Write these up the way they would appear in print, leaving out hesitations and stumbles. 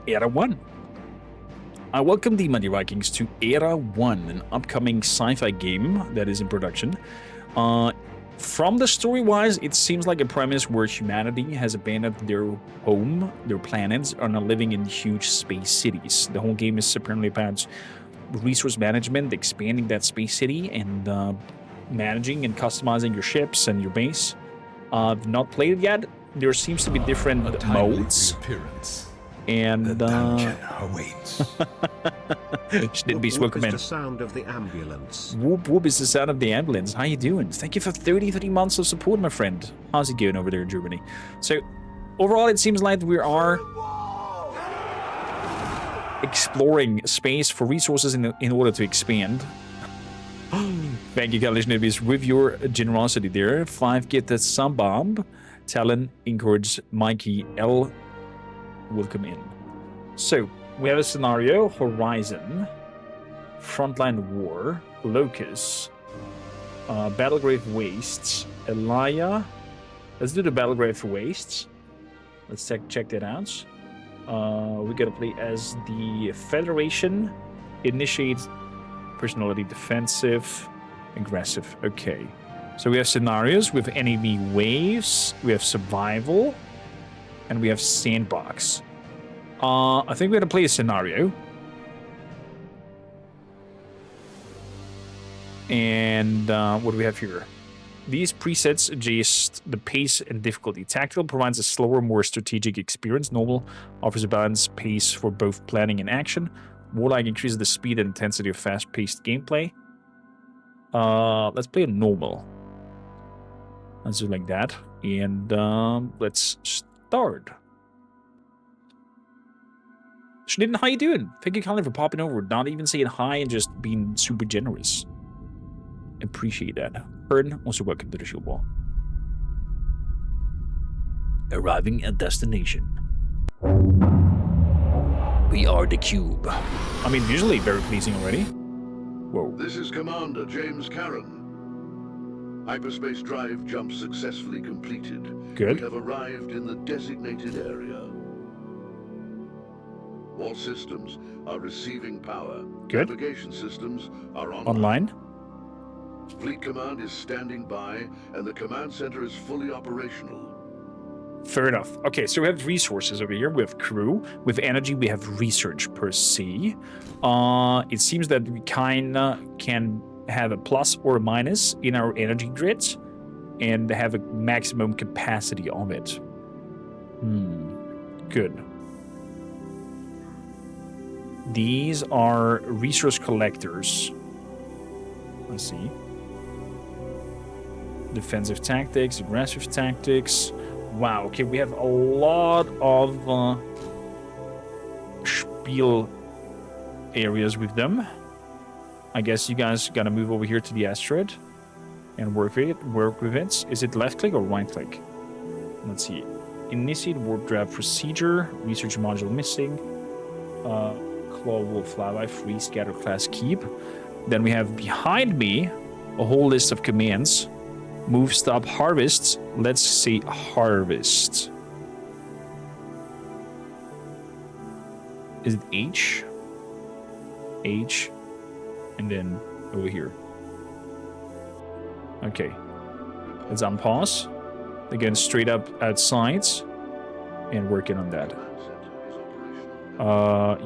Era 1. I welcome the Money Vikings to Era 1, an upcoming sci-fi game that is in production. From the story-wise, it seems like a premise where humanity has abandoned their home, their planets, are now living in huge space cities. The whole game is apparently about resource management, expanding that space city, and managing and customizing your ships and your base. I've not played it yet. There seems to be different modes. And the dungeon awaits. Didn't be welcome in. The sound of the ambulance. Whoop whoop is the sound of the ambulance. How you doing? Thank you for 33 months of support, my friend. How's it going over there in Germany? So, overall, it seems like we are exploring space for resources in order to expand. Thank you, Kalish Nibis, with your generosity there. 5 get the sun bomb. Talon encourage Mikey L. Welcome in. So, we have a scenario: Horizon, Frontline War, Locust, Battlegrave Wastes, Elia. Let's do the Battlegrave Wastes. Let's check that out. We gotta play as the Federation. Initiate personality, defensive, aggressive. Okay. So we have scenarios with enemy waves, we have survival, and we have sandbox. I think we're gonna play a scenario. And what do we have here? These presets adjust the pace and difficulty. Tactical provides a slower, more strategic experience. Normal offers a balanced pace for both planning and action. Warlike increases the speed and intensity of fast-paced gameplay. Let's play a normal. Let's do like that. And let's start. Schnitten, how you doing? Thank you, Colin, for popping over. Not even saying hi and just being super generous. Appreciate that. Hearn, also welcome to the shield wall. Arriving at destination. We are the cube. I mean, visually very pleasing already. Whoa. This is Commander James Caron. Hyperspace drive jump successfully completed. Good. We have arrived in the designated area. All systems are receiving power. Good. Navigation systems are Online. Fleet Command is standing by, and the command center is fully operational. Fair enough. Okay, so we have resources over here. We have crew. With energy, we have research per se. It seems that we kinda can have a plus or a minus in our energy grids and have a maximum capacity of it. Good. These are resource collectors. Let's see. Defensive tactics, aggressive tactics. Wow, okay, we have a lot of spiel areas with them. I guess you guys gotta move over here to the asteroid and work with it. Is it left click or right click? Let's see. Initiate warp drive procedure. Research module missing. Claw wolf flyby free scatter class keep. Then we have behind me a whole list of commands. Move, stop, harvest. Let's say harvest. Is it H? H. And then over here. Okay. Let's unpause. Again, straight up outside. And working on that.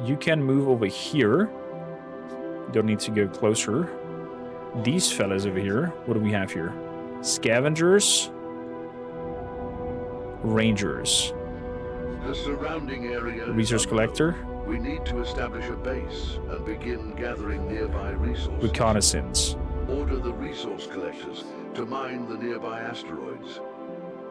You can move over here. Don't need to go closer. These fellas over here. What do we have here? Scavengers. Rangers. The surrounding area. Resource collector. We need to establish a base and begin gathering nearby resources. Reconnaissance. Order the resource collectors to mine the nearby asteroids.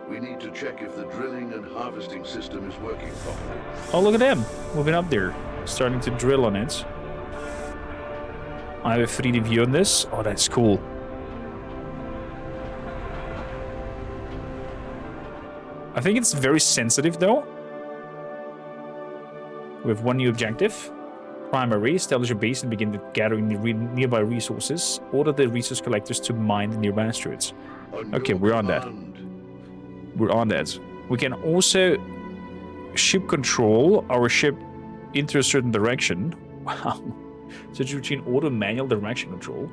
We need to check if the drilling and harvesting system is working properly. Oh, look at them. Moving up there. Starting to drill on it. I have a 3D view on this. Oh, that's cool. I think it's very sensitive, though. We have one new objective. Primary, establish a base and begin gathering the nearby resources. Order the resource collectors to mine the nearby asteroids. Okay, we're on that. We're on that. We can also ship control our ship into a certain direction. Wow. Switch between auto and manual direction control.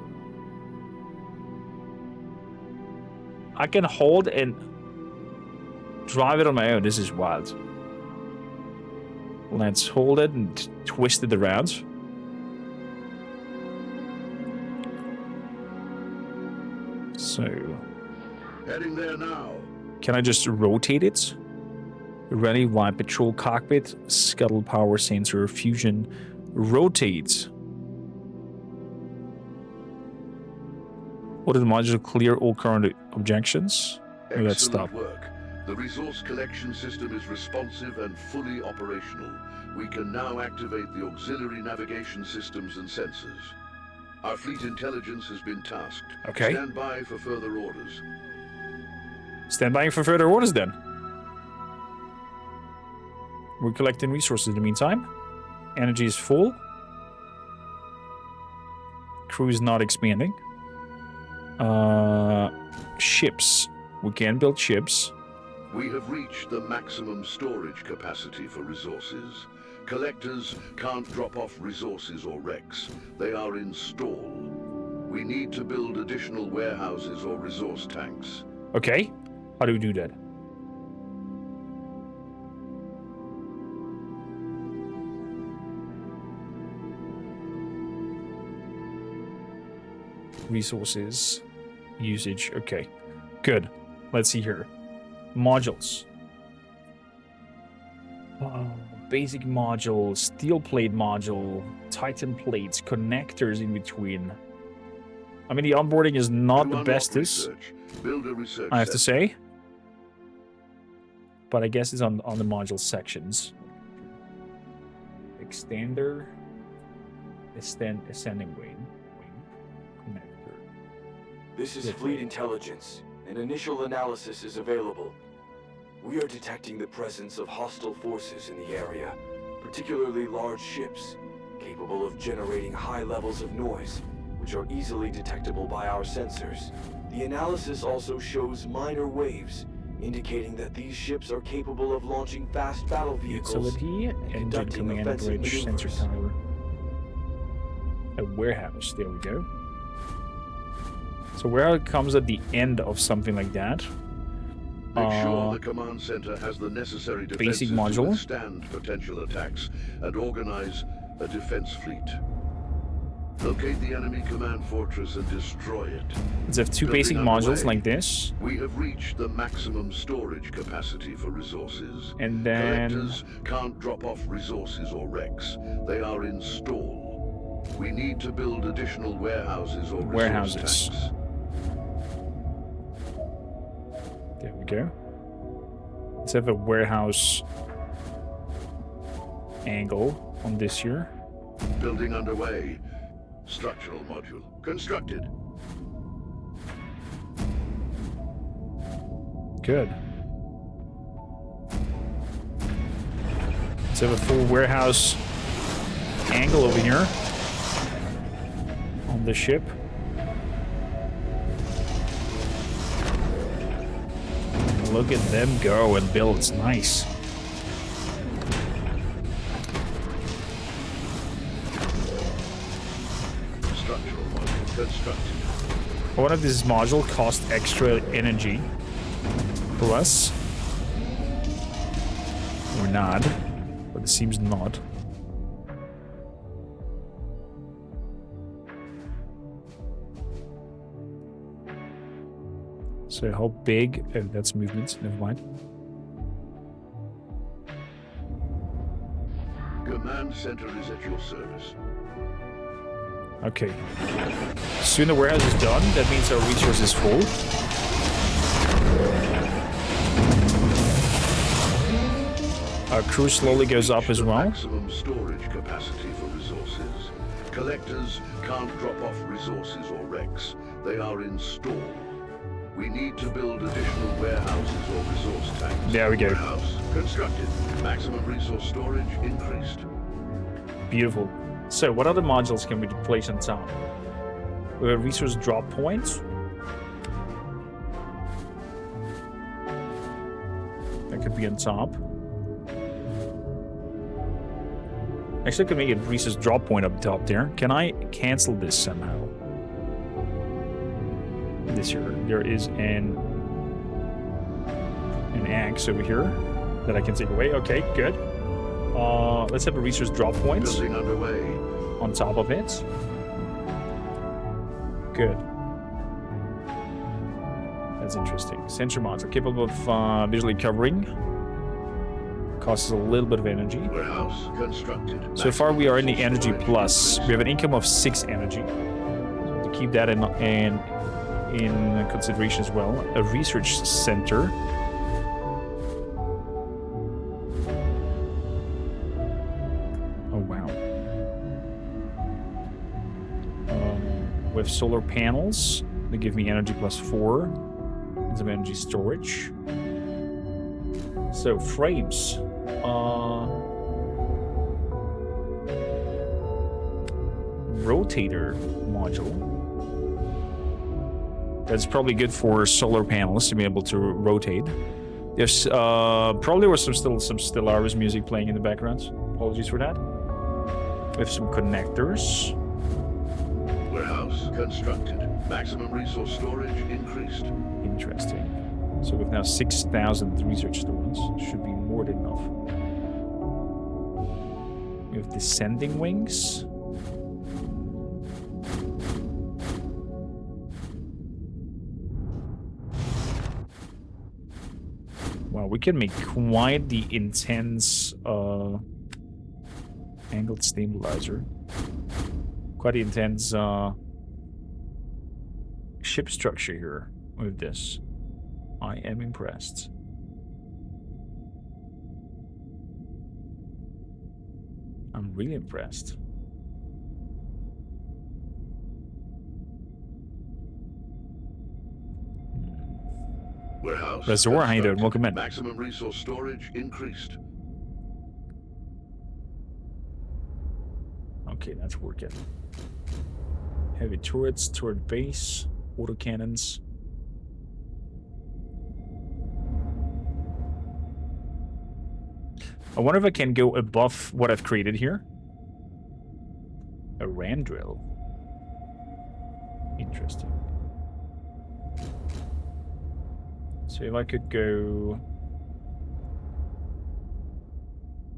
I can hold and drive it on my own. This is wild. Let's hold it and twist it around. So, Heading there now. can I just rotate it? Ready, wide patrol cockpit, scuttle power sensor, fusion, rotate. Order the module to clear all current objections. Oh, let's stop. Excellent work. The resource collection system is responsive and fully operational. We can now activate the auxiliary navigation systems and sensors. Our fleet intelligence has been tasked. Okay. Stand by for further orders. Stand by for further orders then. We're collecting resources in the meantime. Energy is full. Crew is not expanding. Ships. We can build ships. We have reached the maximum storage capacity for resources. Collectors can't drop off resources or wrecks. They are in stall. We need to build additional warehouses or resource tanks. Okay. How do we do that? Resources. Usage. Okay. Good. Let's see here. Modules. Basic module, steel plate module, titan plates, connectors in between. I mean, the onboarding is not the bestest, Build a research I have to center. say. But I guess it's on the module sections. Extender. Ascending wing. Connector. This is Yeah. Fleet Intelligence. An initial analysis is available. We are detecting the presence of hostile forces in the area, particularly large ships, capable of generating high levels of noise, which are easily detectable by our sensors. The analysis also shows minor waves, indicating that these ships are capable of launching fast battle vehicles Utility, and engine conducting command offensive bridge, sensor maneuvers. tower. A warehouse, there we go. So warehouse comes at the end of something like that. Make sure the command center has the necessary basic defenses module. to withstand potential attacks and organize a defense fleet. Locate the enemy command fortress and destroy it. Let's have two Building basic underway. modules like this. We have reached the maximum storage capacity for resources. And then Collectors can't drop off resources or wrecks. They are in stall. We need to build additional warehouses or resource Warehouses. tanks. there we go. Let's have a warehouse angle on this here. Building underway. Structural module constructed. Good. Let's have a full warehouse angle over here on the ship. Look at them go and build. It's nice. Structural module constructed. One of these modules cost extra energy for us. Or not. But it seems not. So how big? Oh, that's movement. Never mind. Command center is at your service. Okay. Soon the warehouse is done. That means our resource is full. Our crew slowly goes up as The well. Maximum storage capacity for resources. Collectors can't drop off resources or wrecks. They are in stall. We need to build additional warehouses or resource tanks. There we go. Warehouse constructed. Maximum resource storage increased. Beautiful. So what other modules can we place on top? We have resource drop points. That could be on top. Actually, I could make a resource drop point up top there. Can I cancel this somehow? This here. There is an axe over here that I can take away. Okay, good. Let's have a resource drop point Building underway. on top of it. Good. That's interesting. Sensor module capable of visually covering. Costs a little bit of energy. Warehouse constructed. So far we are in the Maximum energy storage plus. increased. We have an income of 6 energy. So to keep that in consideration as well. A research center. Oh wow. With solar panels, they give me energy plus 4. And some energy storage. So frames. Rotator module. That's probably good for solar panels to be able to rotate. There's probably was some Stellaris music playing in the background. Apologies for that. We have some connectors. Warehouse constructed. Maximum resource storage increased. Interesting. So with now 6,000 research students, should be more than enough. We have descending wings. Wow, we can make quite the intense angled stabilizer. Quite the intense ship structure here with this. I am impressed. I'm really impressed. Warehouse Reservoir, how you doing? constructed. Welcome in. Maximum resource storage increased. Okay, that's working. Heavy turrets, turret base, autocannons. I wonder if I can go above what I've created here. A ram drill. Interesting. So if I could go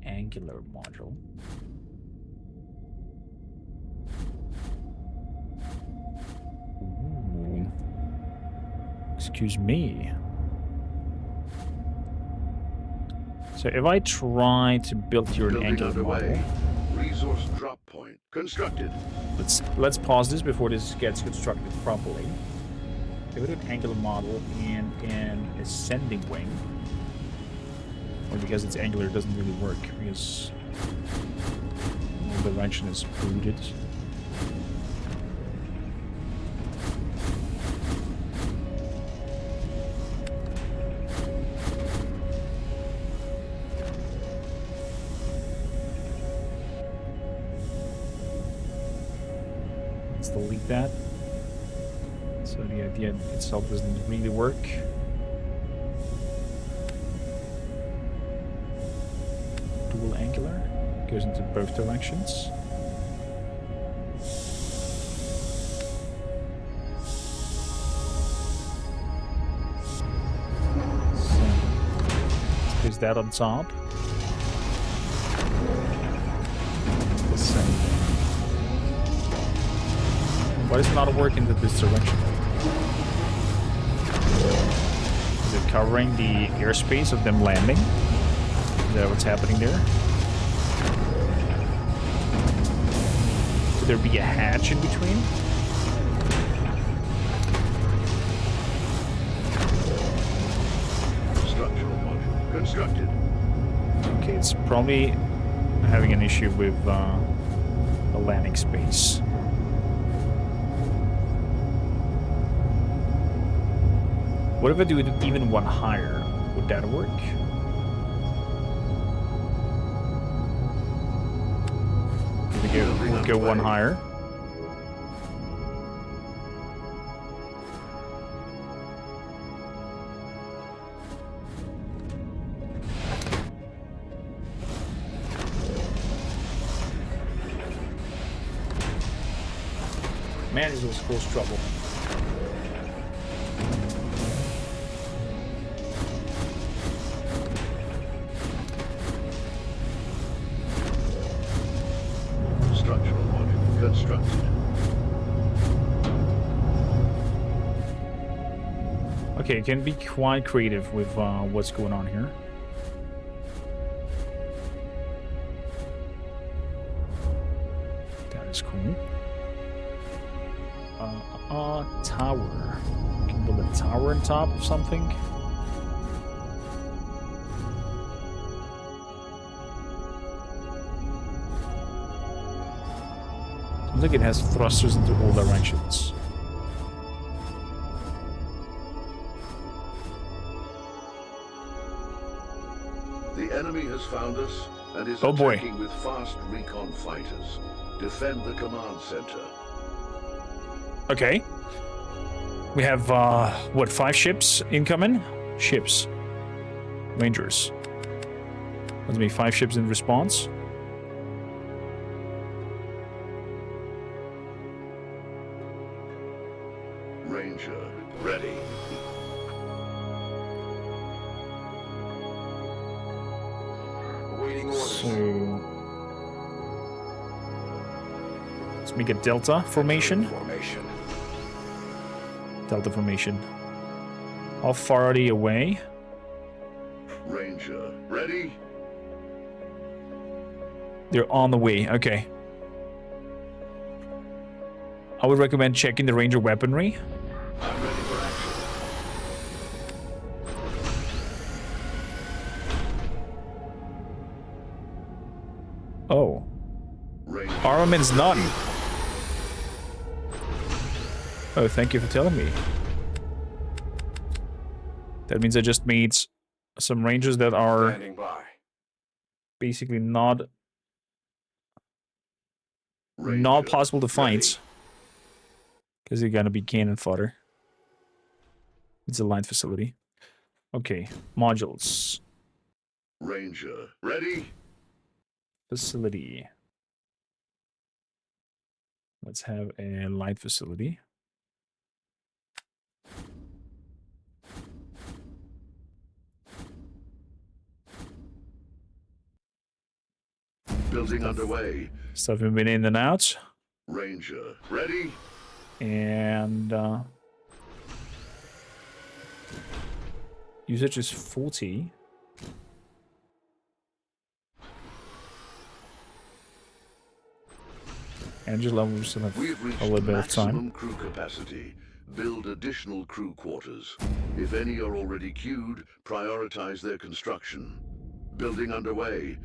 angular module. Ooh. Excuse me. So if I try to build here an Building angular underway. model, Resource drop point constructed. let's pause this before this gets constructed properly. If we do an angular model and an ascending wing, or because it's angular, it doesn't really work because the direction is rooted. Let's delete that. So the idea itself doesn't really work. Dual angular goes into both directions. So let's place that on top. The same. Why is it not working in this direction? Is it covering the airspace of them landing? Is that what's happening there? Could there be a hatch in between? Structural module constructed. Okay, it's probably having an issue with the landing space. What if I do it even one higher? Would that work? We'll go one higher. Man, this was close trouble. Structural module constructed. Okay, you can be quite creative with what's going on here. That is cool. Tower. You can build a tower on top of something. Seems like it has thrusters into all directions. The enemy has found us and is Oh boy. attacking with fast recon fighters. Defend the command center. Okay. We have, what, 5 ships incoming? Ships. Rangers. Let's make 5 ships in response. Ranger, ready. Awaiting orders. So... let's make a Delta formation. Formation. Delta formation. How far are they away? Ranger, ready. They're on the way, okay. I would recommend checking the Ranger weaponry. I'm ready for action. Oh. Ranger, Armament's none. Oh, thank you for telling me. That means I just made some Rangers that are Standing by. basically not Ranger, possible to fight. ready. Because they're gonna be cannon fodder. It's a light facility. Okay, modules. Ranger, ready. Facility. Let's have a light facility. Building underway. Stuff have been in and out. Ranger, ready. And usage is 40. Energy level we still have We've reached a little bit of time. maximum crew capacity. Build additional crew quarters. If any are already queued, prioritize their construction. Building underway.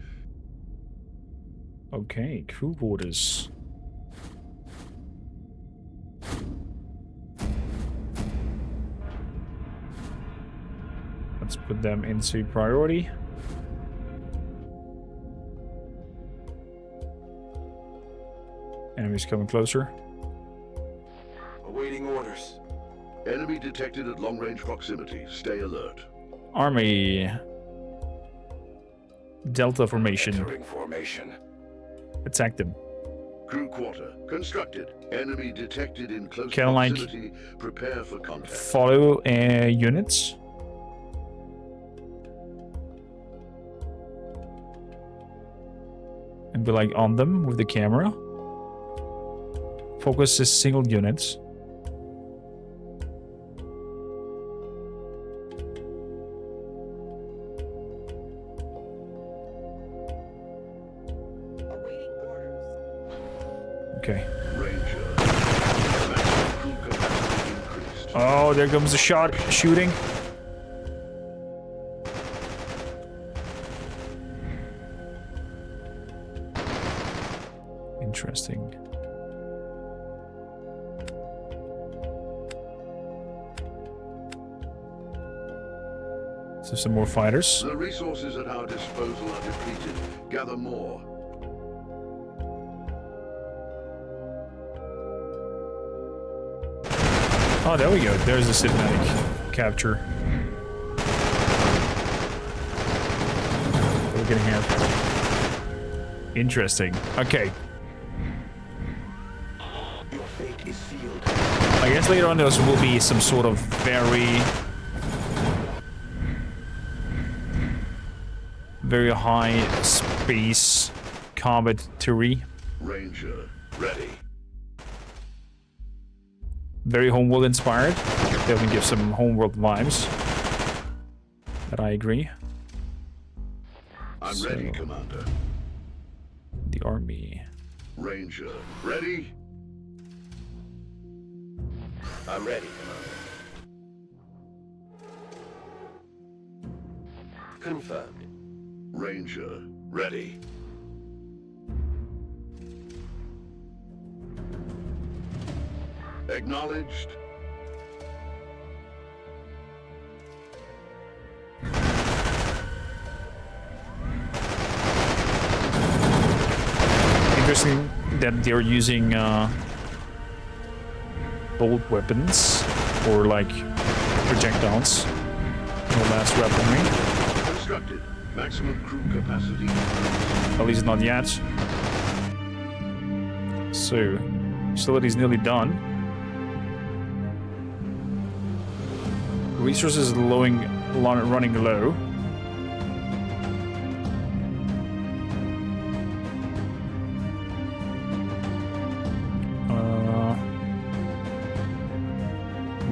Okay, crew quarters. Let's put them into priority. Enemies coming closer. Awaiting orders. Enemy detected at long-range proximity. Stay alert. Army. Delta formation. Entering formation. Attack them. Crew quarter constructed. Enemy detected in close Kinda like- proximity. Prepare for contact. Follow units. And be like on them with the camera. Focus is single units. Okay. Ranger. Maximum crew capacity increased. Oh, there comes the shot. Shooting. Interesting. So some more fighters. The resources at our disposal are depleted. Gather more. Oh, there we go. There's a cinematic capture. We're gonna have. Interesting. Okay. Your fate is sealed. I guess later on there will be some sort of very high space combat theory. Ranger, ready. Very Homeworld inspired. Definitely give some Homeworld vibes. But I agree. I'm ready, Commander. The army. Ranger, ready? I'm ready, Commander. Confirmed. Ranger, ready. Acknowledged. Interesting that they're using bolt weapons or like projectiles. No less weaponry. Constructed. Maximum crew capacity. At least not yet. So, facility's nearly done. Resources running low.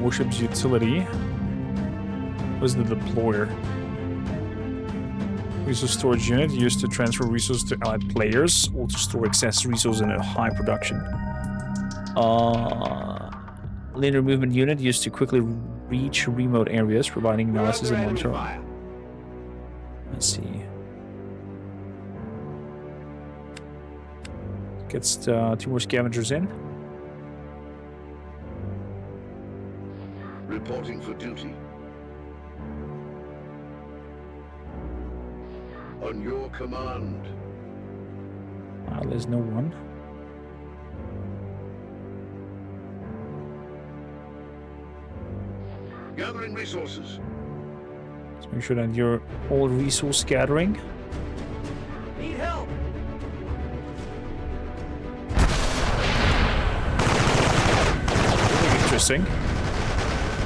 Warship's utility. What's the deployer? Resource storage unit used to transfer resources to allied players, also store excess resources in a high production. Linear movement unit used to quickly reach remote areas, providing analysis and monitoring. Let's see. Gets 2 more scavengers in. Reporting for duty. On your command. There's no one. Gathering resources. Let's make sure that you're all resource gathering. Need help! Really interesting.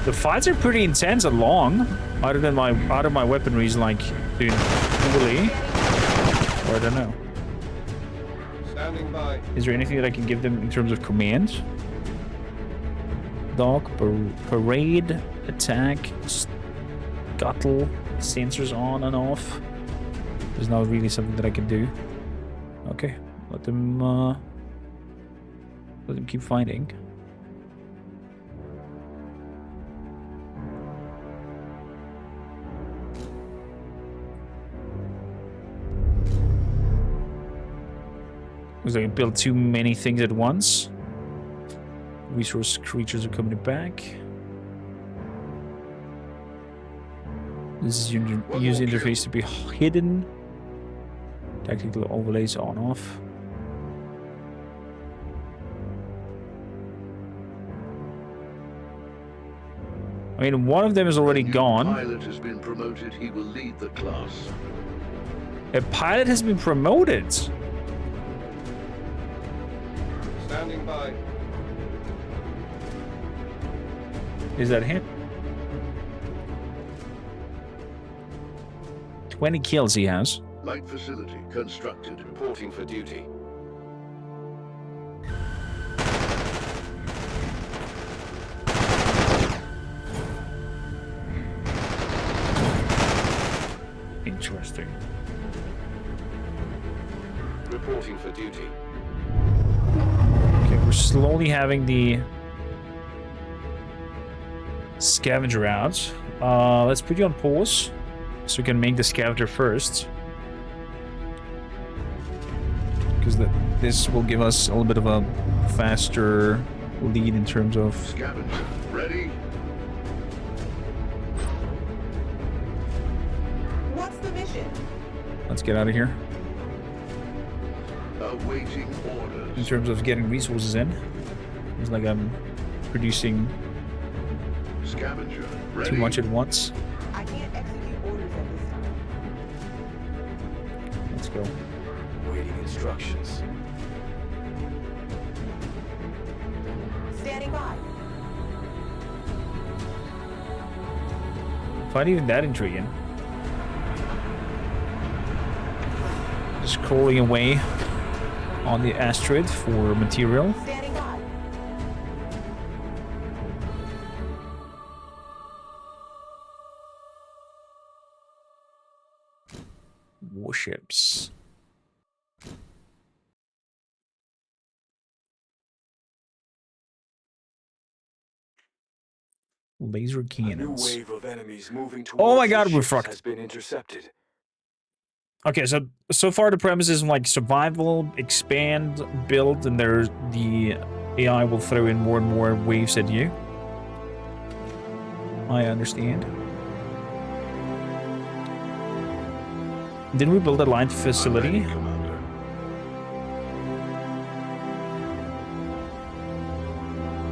The fights are pretty intense and long. Out of my weaponry is like doing poorly. Or I don't know. Standing by. Is there anything that I can give them in terms of command? Dog, parade, attack, scuttle, sensors on and off. There's not really something that I can do. Okay, let them keep fighting. Because I build too many things at once. Resource creatures are coming back. This is user interface to be hidden. Tactical overlays on off. I mean, one of them is already gone. Pilot has been promoted. He will lead the class. A pilot has been promoted. Standing by. Is that him? 20 kills he has. Light facility constructed. Reporting for duty. Interesting. Reporting for duty. Okay, we're slowly having the scavenger out. Let's put you on pause so we can make the scavenger first. Because this will give us a little bit of a faster lead in terms of... Scavenger ready. What's the mission? Let's get out of here. Awaiting In orders. terms of getting resources in. It's like I'm producing Scavenger ready. too much at once. I can't execute orders at this time. Let's go. Waiting instructions. Standing by. Find even that intriguing. Just crawling away on the asteroid for material. Standing by. Warships. Laser A new cannons. wave of enemies moving Oh my towards god, the we're ships fucked. has been intercepted. Okay, so far the premise is like survival, expand, build, and there's the AI will throw in more and more waves at you. I understand. Didn't we build a line facility? I'm ready, Commander.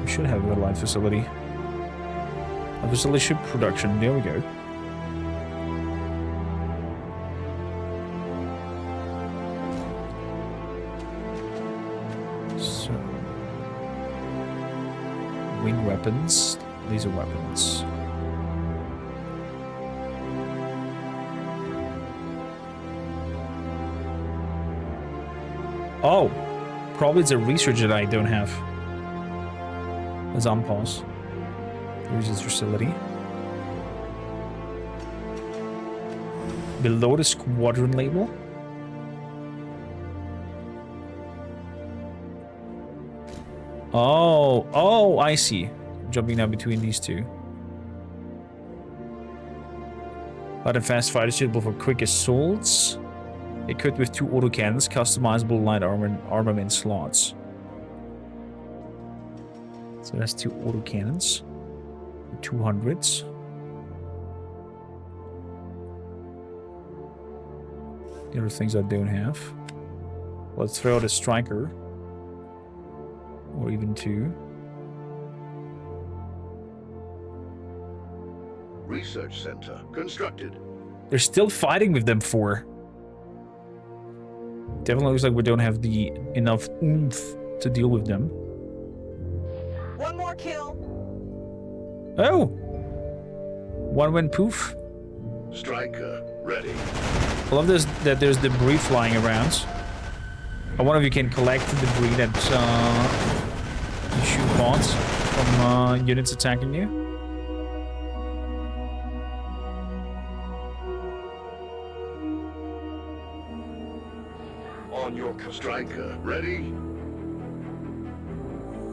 We should have a line facility. A facility ship production. There we go. So, wing weapons, laser weapons. Oh, probably it's a research that I don't have. It's on pause. Here's his facility. Below the squadron label. Oh, I see. Jumping now between these two. Light and fast fighter suitable for quick assaults. Equipped with 2 autocannons, customizable light armament slots. So that's 2 autocannons. 200s. The other things I don't have. Let's throw out a striker. Or even 2. Research center constructed. They're still fighting with them 4. Definitely looks like we don't have the enough oomph to deal with them. One more kill. Oh! One went poof. Striker ready. I love this that there's debris flying around. I wonder if you can collect the debris that you shoot bots from units attacking you. On your Striker ready.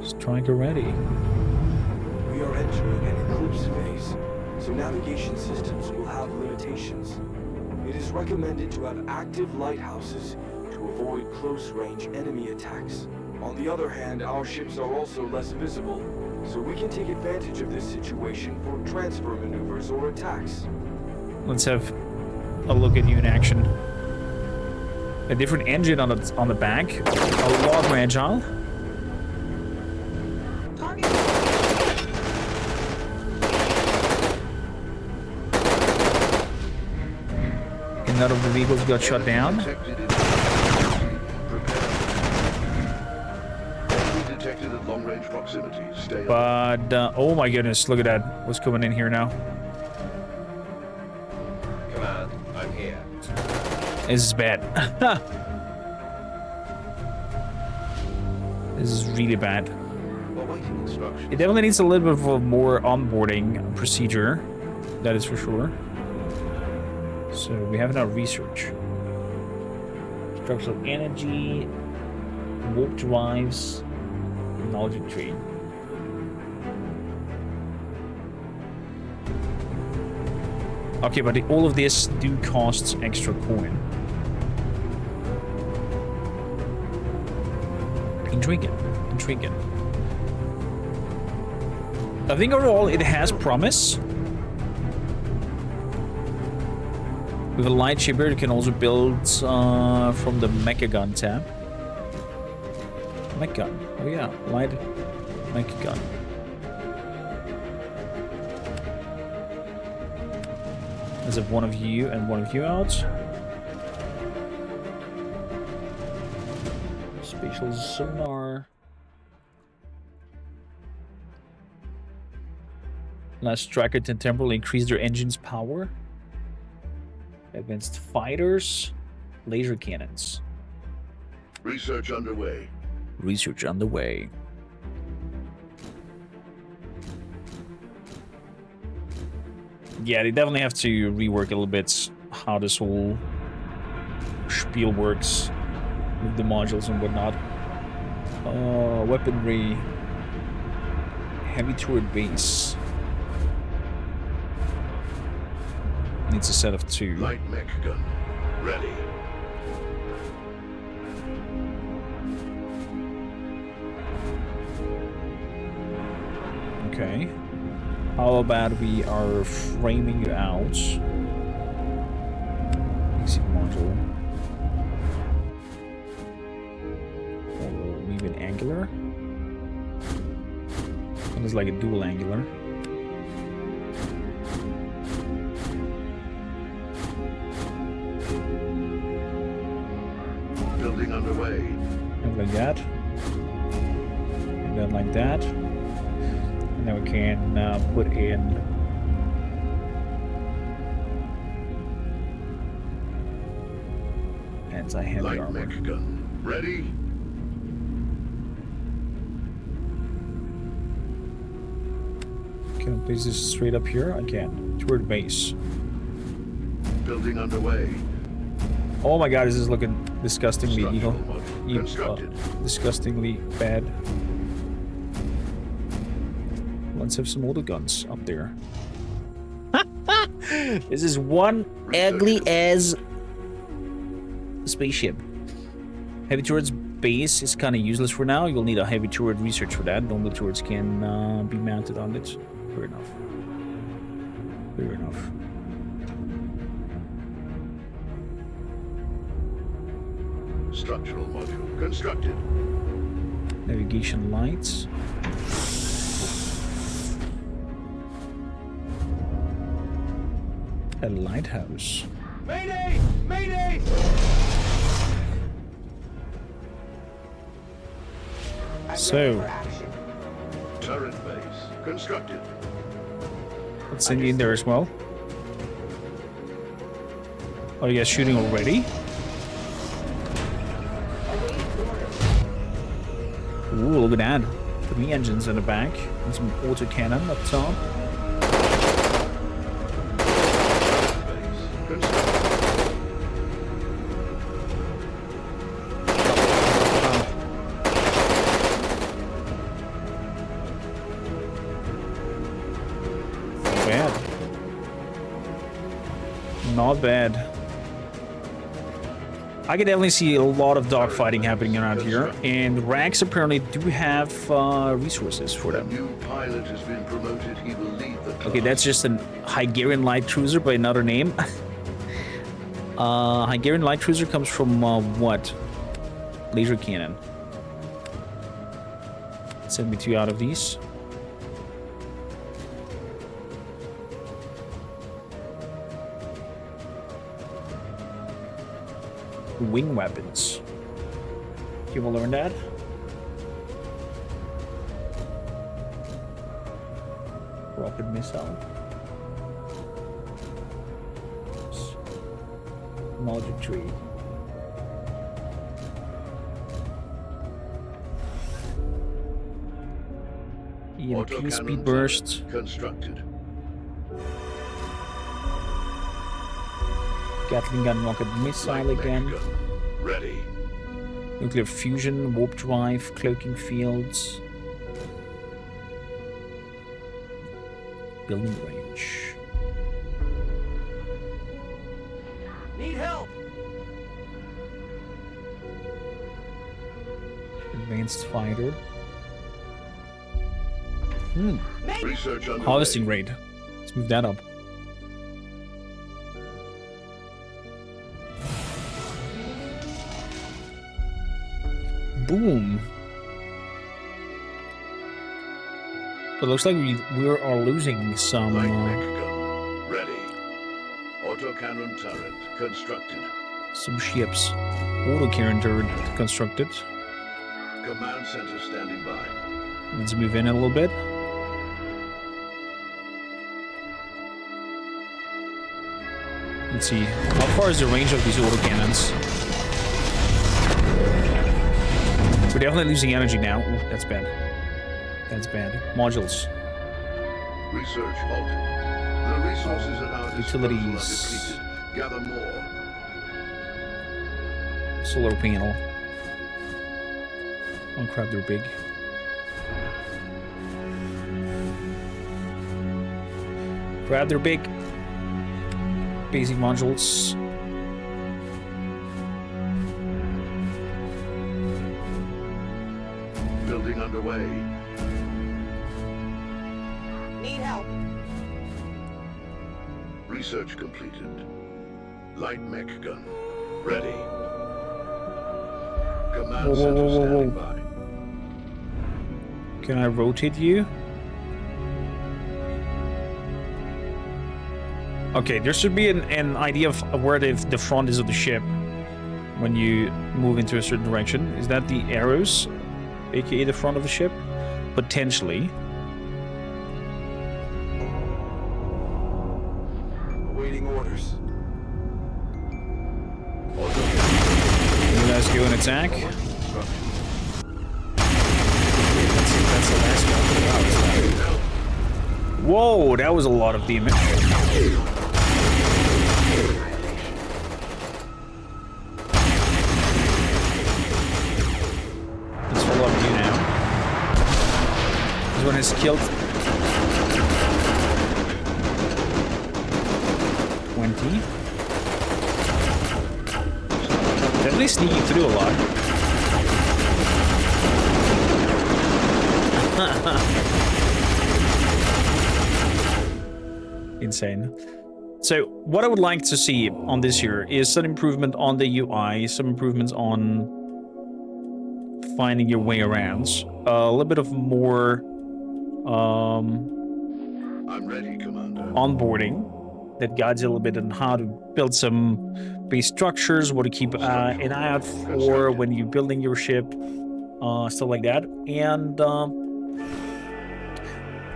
Striker ready. We are entering an eclipse phase, so navigation systems will have limitations. It is recommended to have active lighthouses to avoid close-range enemy attacks. On the other hand, our ships are also less visible, so we can take advantage of this situation for transfer maneuvers or attacks. Let's have a look at you in action. A different engine on the back. A lot more agile. Target. And none of the vehicles got shut down. Detected in Prepare. Enemy detected at long range proximity. Stay on. But oh my goodness, look at that. What's coming in here now? Command, I'm here. This is bad. This is really bad. Awaiting instructions. It definitely needs a little bit of a more onboarding procedure. That is for sure. So we have now research. Structural energy, warp drives, knowledge tree. Okay, but all of this do cost extra coin. Intriguing. Intriguing. I think overall it has promise. With a light shipper, you can also build from the mecha gun tab. Mech gun. Oh yeah, light mecha gun. As of one of you and one of you out. Spatial sonar. Last tracker can temporarily increase their engine's power. Advanced fighters. Laser cannons. Research underway. Research underway. Yeah, they definitely have to rework a little bit how this whole spiel works with the modules and whatnot. Weaponry. Heavy turret base. Needs a set of 2. Light mech gun. Ready. Okay. How about we are framing you out? Exit module. Or maybe an angular. And it's like a dual angular. Building underway. And like that. And then like that. And then we can put in anti-heavy Light armor. mech gun. Ready. Can I place this straight up here? I can. Toward base. Building underway. Oh my god, this is looking disgustingly Structural module constructed. disgustingly bad. Let's have some older guns up there. This is one ugly as spaceship. Heavy turret's base is kind of useless for now. You'll need a heavy turret research for that. Normal turrets can be mounted on it. Fair enough. Fair enough. Structural module constructed. Navigation lights. A lighthouse. Mayday! Mayday! So, Turret base constructed. let's send you in there as well. Oh, you guys shooting already? Ooh, look at that. 3 engines in the back. And some auto cannon up top. Base constructed. Bad. Not bad. I can definitely see a lot of dogfighting happening around here, and Rags apparently do have resources for A them. new pilot has been promoted. He will lead the class. Okay, that's just an Hungarian light cruiser by another name. Hungarian light cruiser comes from what? Laser cannon. Send me 2 out of these. Wing weapons. You will learn that. Rocket missile. Magic tree. EMP Autocannon speed burst. turret constructed. Gatling gun rocket missile Light mech again. gun. Ready. Nuclear fusion, warp drive, cloaking fields. Building range. Need help! Advanced fighter. Research underway. Harvesting rate. Let's move that up. Boom. But it looks like we are losing some Light mech gun. Ready. Autocannon turret constructed. some ships. Autocannon turret constructed. Command center standing by. Let's move in a little bit. Let's see. How far is the range of these autocannons? We're definitely losing energy now. Ooh, that's bad. That's bad. Modules. Research halted. The resources at our disposal are Utilities. depleted. Gather more. Solar panel. Oh crap, they're big. Crap, they're big. Basic modules. Building underway. Need help. Research completed. Light mech gun. Ready. Command Whoa, whoa, center whoa, whoa, standing whoa. by. Can I rotate you? Okay, there should be an idea of where the front is of the ship when you move into a certain direction. Is that the arrows, aka the front of the ship? Potentially. Awaiting orders. You guys go and attack. That's the last one. Whoa, that was a lot of damage. Let's follow up you now. This one has killed 20. Definitely sneaking through a lot. Insane. So what I would like to see on this here is some improvement on the UI, some improvements on finding your way around, a little bit of more I'm ready, Commander. onboarding that guides you a little bit on how to build some base structures, what to keep an eye out for when you're building your ship, stuff like that. And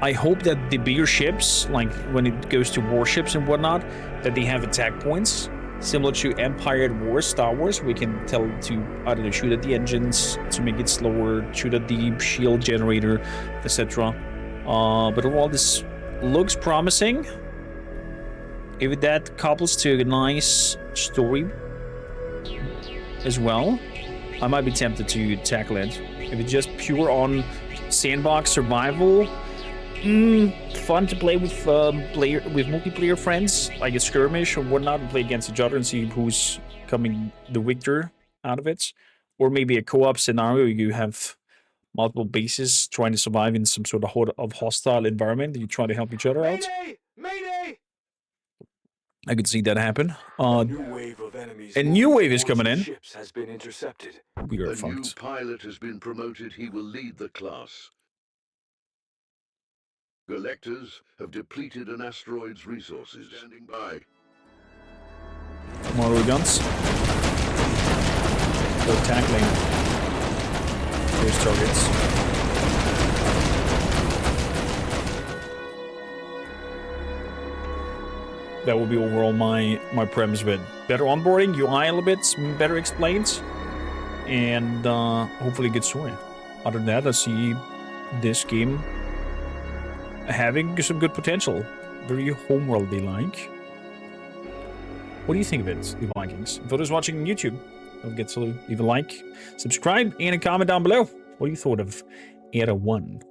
I hope that the bigger ships, like when it goes to warships and whatnot, that they have attack points similar to Empire at War, Star Wars. We can tell to, I don't know, shoot at the engines to make it slower, shoot at the shield generator, etc. But overall, this looks promising. If that couples to a nice story as well, I might be tempted to tackle it. If it's just pure on sandbox survival, fun to play with multiplayer friends, like a skirmish or whatnot, and play against each other and see who's coming the victor out of it. Or maybe a co-op scenario, you have multiple bases trying to survive in some sort of hostile environment. You try to help each other out. Mayday! Mayday! I could see that happen. A new wave of enemies. A new wave is coming in. Ships has been intercepted. We are A new fucked. pilot has been promoted. He will lead the class. Collectors have depleted an asteroid's resources. Standing by. More guns. So tackling those targets. That will be overall my premise with better onboarding, UI a little bit, better explained, and hopefully a good story. Other than that, I see this game having some good potential. Very Homeworld-y like. What do you think of it, the Vikings? For those watching on YouTube, don't forget to leave a like, subscribe, and a comment down below. What you thought of Era 1?